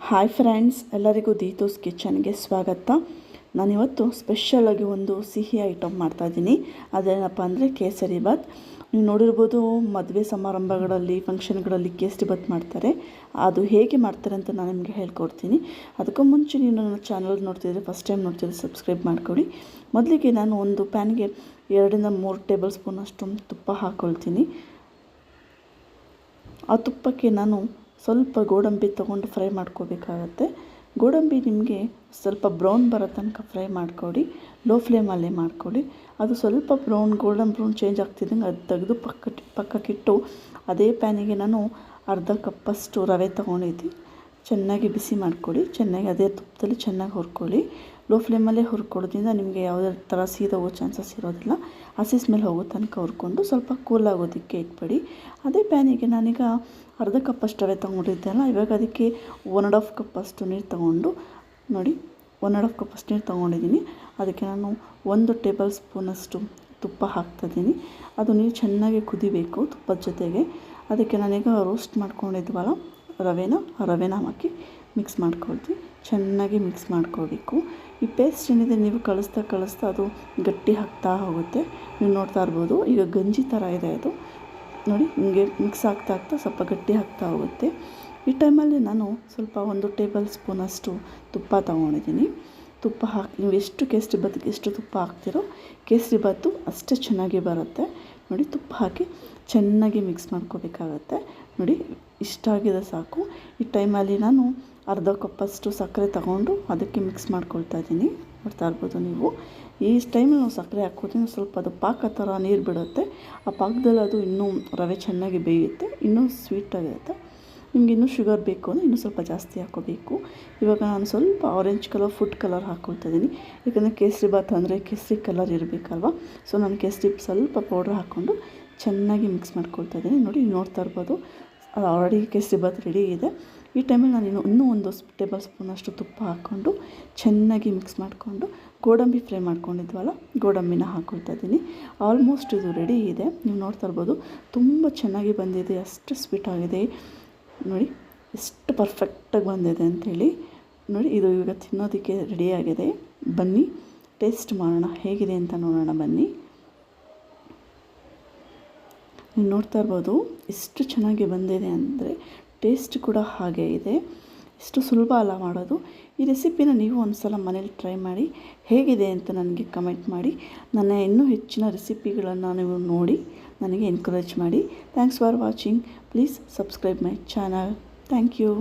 Hi friends, ಎಲ್ಲರಿಗೂ ದೀತೂಸ್ ಕಿಚನ್ಗೆ ಸ್ವಾಗತ. ನಾನಿವತ್ತು ಸ್ಪೆಷಲಾಗಿ ಒಂದು ಸಿಹಿ ಐಟಮ್ ಮಾಡ್ತಾಯಿದ್ದೀನಿ. ಅದೇನಪ್ಪ ಅಂದರೆ ಕೇಸರಿ ಬಾತ್. ನೀವು ನೋಡಿರ್ಬೋದು, ಮದುವೆ ಸಮಾರಂಭಗಳಲ್ಲಿ ಫಂಕ್ಷನ್ಗಳಲ್ಲಿ ಕೇಸರಿ ಬಾತ್ ಮಾಡ್ತಾರೆ. ಅದು ಹೇಗೆ ಮಾಡ್ತಾರೆ ಅಂತ ನಾನು ನಿಮಗೆ ಹೇಳ್ಕೊಡ್ತೀನಿ. ಅದಕ್ಕೂ ಮುಂಚೆ ನೀವು ನನ್ನ ಚಾನಲ್ ನೋಡ್ತಿದ್ರೆ, ಫಸ್ಟ್ ಟೈಮ್ ನೋಡ್ತಿದ್ರೆ ಸಬ್ಸ್ಕ್ರೈಬ್ ಮಾಡ್ಕೊಳ್ಳಿ. ಮೊದಲಿಗೆ ನಾನು ಒಂದು ಪ್ಯಾನ್ಗೆ 2-3 ಟೇಬಲ್ ಸ್ಪೂನಷ್ಟು ತುಪ್ಪ ಹಾಕ್ಕೊಳ್ತೀನಿ. ಆ ತುಪ್ಪಕ್ಕೆ ನಾನು ಸ್ವಲ್ಪ ಗೋಡಂಬಿ ತೊಗೊಂಡು ಫ್ರೈ ಮಾಡ್ಕೋಬೇಕಾಗತ್ತೆ. ಗೋಡಂಬಿ ನಿಮಗೆ ಸ್ವಲ್ಪ ಬ್ರೌನ್ ಬರೋ ತನಕ ಫ್ರೈ ಮಾಡಿಕೊಡಿ. ಲೋ ಫ್ಲೇಮಲ್ಲೇ ಮಾಡಿಕೊಡಿ. ಅದು ಸ್ವಲ್ಪ ಗೋಲ್ಡನ್ ಬ್ರೌನ್ ಚೇಂಜ್ ಆಗ್ತಿದ್ದಂಗೆ ಅದು ತೆಗೆದು ಪಕ್ಕಕ್ಕಿಟ್ಟು ಅದೇ ಪ್ಯಾನಿಗೆ ನಾನು ಅರ್ಧ ಕಪ್ಪಷ್ಟು ರವೆ ತೊಗೊಂಡಿದ್ದೆ. ಚೆನ್ನಾಗಿ ಬಿಸಿ ಮಾಡಿಕೊಡಿ. ಚೆನ್ನಾಗಿ ಅದೇ ತುಪ್ಪದಲ್ಲಿ ಚೆನ್ನಾಗಿ ಹುರ್ಕೊಳ್ಳಿ. ಲೋ ಫ್ಲೇಮಲ್ಲೇ ಹುರ್ಕೊಳ್ಳೋದ್ರಿಂದ ನಿಮಗೆ ಯಾವುದೇ ಥರ ಸೀದೋಗೋ ಚಾನ್ಸಸ್ ಇರೋದಿಲ್ಲ. ಹಸಿ ಸ್ಮೆಲ್ ಹೋಗೋ ತನಕ ಹುರ್ಕೊಂಡು ಸ್ವಲ್ಪ ಕೂಲ್ ಆಗೋದಕ್ಕೆ ಇಟ್ಬಿಡಿ. ಅದೇ ಪ್ಯಾನಿಗೆ ನಾನೀಗ ಅರ್ಧ ಕಪ್ಪಷ್ಟು ರವೆ ತೊಗೊಂಡಿದ್ದೆಲ್ಲ, ಇವಾಗ ಅದಕ್ಕೆ 1.5 ಕಪ್ಪಷ್ಟು ನೀರು ತೊಗೊಂಡು ನೋಡಿ, 1.5 ಕಪ್ಪಷ್ಟು ನೀರು ತೊಗೊಂಡಿದ್ದೀನಿ. ಅದಕ್ಕೆ ನಾನು 1 ಟೇಬಲ್ ಸ್ಪೂನಷ್ಟು ತುಪ್ಪ ಹಾಕ್ತಾಯಿದ್ದೀನಿ. ಅದು ನೀರು ಚೆನ್ನಾಗಿ ಕುದಿಬೇಕು ತುಪ್ಪದ ಜೊತೆಗೆ. ಅದಕ್ಕೆ ನಾನೀಗ ರೋಸ್ಟ್ ಮಾಡ್ಕೊಂಡಿದ್ವಲ್ಲ ರವೆನ ಹಾಕಿ ಮಿಕ್ಸ್ ಮಾಡ್ಕೊಳ್ತೀವಿ. ಚೆನ್ನಾಗಿ ಮಿಕ್ಸ್ ಮಾಡ್ಕೋಬೇಕು. ಈ ಪೇಸ್ಟ್ ಏನಿದೆ ನೀವು ಕಳಿಸ್ತಾ ಅದು ಗಟ್ಟಿ ಆಗ್ತಾ ಹೋಗುತ್ತೆ. ನೀವು ನೋಡ್ತಾ ಇರ್ಬೋದು, ಈಗ ಗಂಜಿ ಥರ ಇದೆ ಅದು. ನೋಡಿ, ಹಿಂಗೆ ಮಿಕ್ಸ್ ಆಗ್ತಾ ಸ್ವಲ್ಪ ಗಟ್ಟಿ ಆಗ್ತಾ ಹೋಗುತ್ತೆ. ಈ ಟೈಮಲ್ಲಿ ನಾನು ಸ್ವಲ್ಪ 1 ಟೇಬಲ್ ಸ್ಪೂನಷ್ಟು ತುಪ್ಪ ತೊಗೊಂಡಿದ್ದೀನಿ. ತುಪ್ಪ ಹಾಕಿ ನೀವು ಎಷ್ಟು ಕೇಸರಿ ಬಾತಿಗೆ ಎಷ್ಟು ತುಪ್ಪ ಹಾಕ್ತಿರೋ ಕೇಸರಿ ಬಾತು ಅಷ್ಟೇ ಚೆನ್ನಾಗಿ ಬರುತ್ತೆ. ನೋಡಿ, ತುಪ್ಪ ಹಾಕಿ ಚೆನ್ನಾಗಿ ಮಿಕ್ಸ್ ಮಾಡ್ಕೋಬೇಕಾಗತ್ತೆ. ನೋಡಿ, ಇಷ್ಟಾಗಿದೆ ಸಾಕು. ಈ ಟೈಮಲ್ಲಿ ನಾನು ಅರ್ಧ ಕಪ್ಪಷ್ಟು ಸಕ್ಕರೆ ತಗೊಂಡು ಅದಕ್ಕೆ ಮಿಕ್ಸ್ ಮಾಡ್ಕೊಳ್ತಾ ಇದ್ದೀನಿ. ನೋಡ್ತಾ ಇರ್ಬೋದು ನೀವು. ಈ ಟೈಮಲ್ಲಿ ನಾವು ಸಕ್ಕರೆ ಹಾಕೋದ್ರಿಂದ ಸ್ವಲ್ಪ ಅದು ಪಾಕ ಥರ ನೀರು ಬಿಡುತ್ತೆ. ಆ ಪಾಕದಲ್ಲಿ ಅದು ಇನ್ನೂ ರವೆ ಚೆನ್ನಾಗಿ ಬೇಯುತ್ತೆ, ಇನ್ನೂ ಸ್ವೀಟಾಗಿರುತ್ತೆ. ನಿಮ್ಗೆ ಇನ್ನೂ ಶುಗರ್ ಬೇಕು ಅಂದರೆ ಇನ್ನೂ ಸ್ವಲ್ಪ ಜಾಸ್ತಿ ಹಾಕ್ಕೋಬೇಕು. ಇವಾಗ ನಾನು ಸ್ವಲ್ಪ ಆರೆಂಜ್ ಕಲರ್ ಫುಡ್ ಕಲರ್ ಹಾಕ್ಕೊಳ್ತಾ ಇದ್ದೀನಿ. ಯಾಕಂದರೆ ಕೇಸರಿ ಬಾತ್ ಅಂದರೆ ಕೇಸರಿ ಕಲರ್ ಇರಬೇಕಲ್ವ. ಸೊ ನಾನು ಕೇಸರಿ ಸ್ವಲ್ಪ ಪೌಡ್ರ್ ಹಾಕ್ಕೊಂಡು ಚೆನ್ನಾಗಿ ಮಿಕ್ಸ್ ಮಾಡ್ಕೊಳ್ತಾ ಇದ್ದೀನಿ. ನೋಡಿ, ನೋಡ್ತಾ ಇರ್ಬೋದು, ಅದು ಆಲ್ರೆಡಿ ಕೇಸರಿ ಬಾತ್ ರೆಡಿ ಇದೆ. ಈ ಟೈಮಲ್ಲಿ ನಾನು ಇನ್ನೂ 1 ಟೇಬಲ್ ಸ್ಪೂನಷ್ಟು ತುಪ್ಪ ಹಾಕ್ಕೊಂಡು ಚೆನ್ನಾಗಿ ಮಿಕ್ಸ್ ಮಾಡಿಕೊಂಡು ಗೋಡಂಬಿ ಫ್ರೈ ಮಾಡ್ಕೊಂಡಿದ್ವಲ್ಲ, ಗೋಡಂಬಿನ ಹಾಕ್ಕೊಳ್ತಾ ಇದ್ದೀನಿ. ಆಲ್ಮೋಸ್ಟ್ ಇದು ರೆಡಿ ಇದೆ. ನೀವು ನೋಡ್ತಾ ಇರ್ಬೋದು, ತುಂಬ ಚೆನ್ನಾಗಿ ಬಂದಿದೆ, ಅಷ್ಟು ಸ್ವೀಟಾಗಿದೆ. ನೋಡಿ ಎಷ್ಟು ಪರ್ಫೆಕ್ಟಾಗಿ ಬಂದಿದೆ ಅಂಥೇಳಿ. ನೋಡಿ, ಇದು ಇವಾಗ ತಿನ್ನೋದಕ್ಕೆ ರೆಡಿಯಾಗಿದೆ. ಬನ್ನಿ ಟೇಸ್ಟ್ ಮಾಡೋಣ, ಹೇಗಿದೆ ಅಂತ ನೋಡೋಣ ಬನ್ನಿ. ನೀವು ನೋಡ್ತಾ ಇರ್ಬೋದು ಎಷ್ಟು ಚೆನ್ನಾಗಿ ಬಂದಿದೆ ಅಂದರೆ ಟೇಸ್ಟ್ ಕೂಡ ಹಾಗೆ ಇದೆ. ಎಷ್ಟು ಸುಲಭ ಅಲ್ಲ ಮಾಡೋದು. ಈ ರೆಸಿಪಿನ ನೀವು ಒಂದು ಸಲ ಮನೇಲಿ ಟ್ರೈ ಮಾಡಿ, ಹೇಗಿದೆ ಅಂತ ನನಗೆ ಕಮೆಂಟ್ ಮಾಡಿ. ನನ್ನ ಇನ್ನೂ ಹೆಚ್ಚಿನ ರೆಸಿಪಿಗಳನ್ನು ನೀವು ನೋಡಿ ನನಗೆ ಎನ್ಕರೇಜ್ ಮಾಡಿ. Thanks for watching. Please subscribe my channel. Thank you.